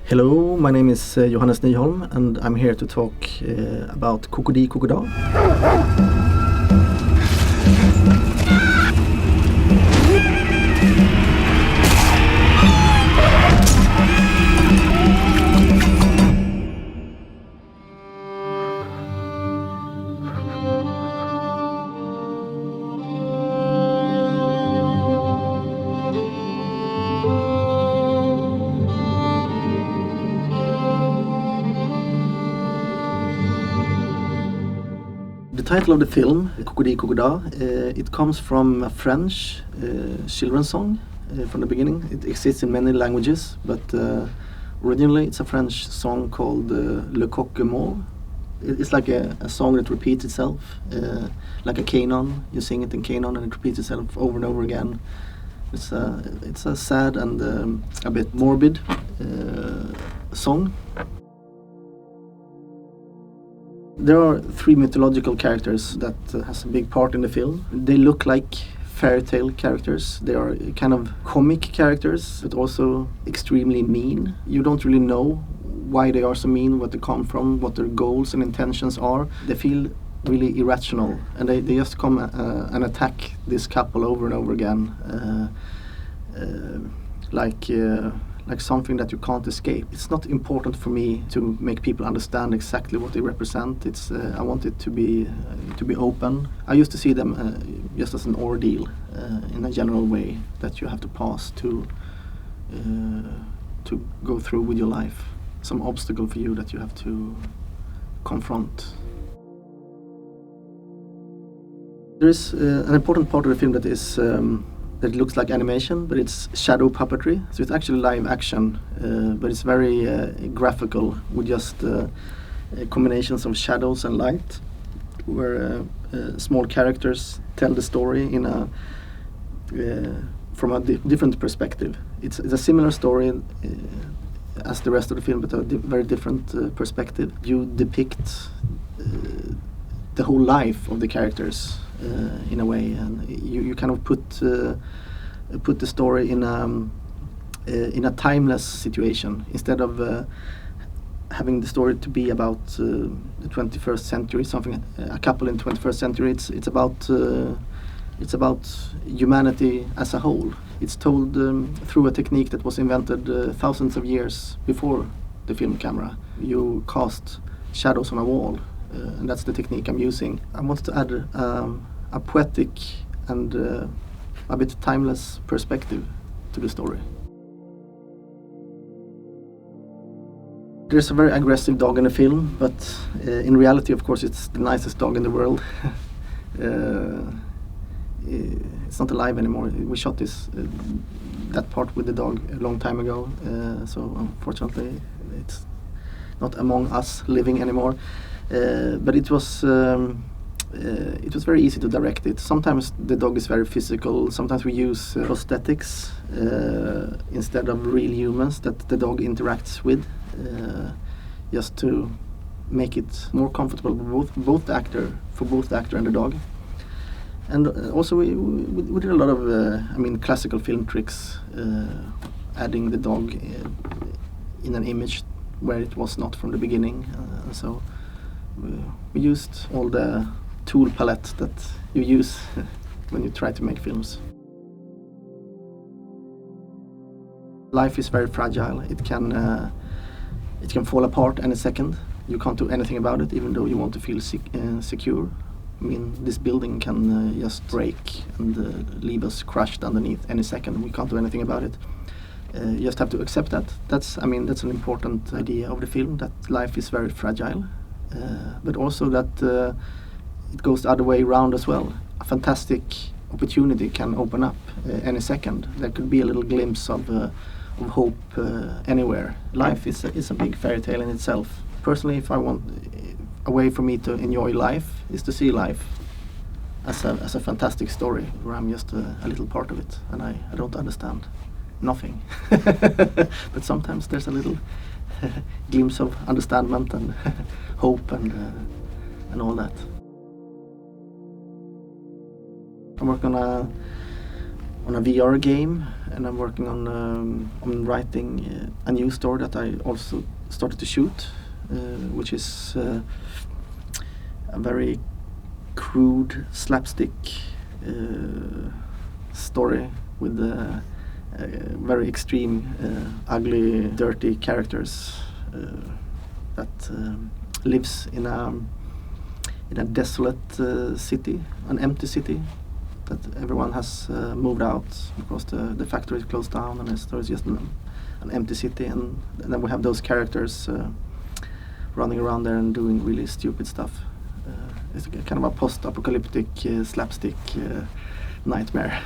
Hello, my name is Johannes Nyholm and I'm here to talk about KOKO-DI KOKO-DA. The title of the film, KOKO-DI KOKO-DA, it comes from a French children's song from the beginning. It exists in many languages, but originally it's a French song called Le Coq-Mot. It's like a song that repeats itself, like a canon. You sing it in canon and it repeats itself over and over again. It's a sad and a bit morbid song. There are three mythological characters that has a big part in the film. They look like fairy tale characters. They are kind of comic characters, but also extremely mean. You don't really know why they are so mean, what they come from, what their goals and intentions are. They feel really irrational, and they just come and attack this couple over and over again, like something that you can't escape. It's not important for me to make people understand exactly what they represent. I want it to be open. I used to see them just as an ordeal in a general way that you have to pass to go through with your life. Some obstacle for you that you have to confront. There is an important part of the film that is that looks like animation, but it's shadow puppetry. So it's actually live action, but it's very graphical with just combinations of shadows and light, where small characters tell the story in from a different perspective. It's a similar story as the rest of the film, but a very different perspective. You depict the whole life of the characters in a way, and you kind of put the story in a timeless situation instead of having the story to be about the 21st century, a couple in the 21st century. It's about humanity as a whole. It's told through a technique that was invented thousands of years before the film camera. You cast shadows on a wall. And that's the technique I'm using. I want to add a poetic and a bit timeless perspective to the story. There's a very aggressive dog in the film, but in reality, of course, it's the nicest dog in the world. It's not alive anymore. We shot that part with the dog a long time ago, so unfortunately, it's not among us living anymore. But it was very easy to direct it. Sometimes the dog is very physical. Sometimes we use prosthetics instead of real humans that the dog interacts with, just to make it more comfortable for both the actor and the dog. And also we did a lot of classical film tricks, adding the dog in an image where it was not from the beginning, so. We used all the tool palette that you use when you try to make films. Life is very fragile. It can fall apart any second. You can't do anything about it, even though you want to feel secure. I mean, this building can just break and leave us crushed underneath any second. We can't do anything about it. You just have to accept that. That's an important idea of the film, that life is very fragile. But also that it goes the other way around as well. A fantastic opportunity can open up any second. There could be a little glimpse of hope anywhere. Life is a big fairy tale in itself. Personally, if I want a way for me to enjoy life, is to see life as a fantastic story where I'm just a little part of it, and I don't understand nothing. But sometimes there's a little glimpse of understanding and hope and all that. I'm working on on a VR game, and I'm working on writing a new story that I also started to shoot, which is a very crude slapstick story with very extreme, ugly, dirty characters that lives in a desolate city, an empty city, that everyone has moved out because the factory is closed down, and so it's just an empty city, and then we have those characters running around there and doing really stupid stuff. It's kind of a post-apocalyptic slapstick nightmare.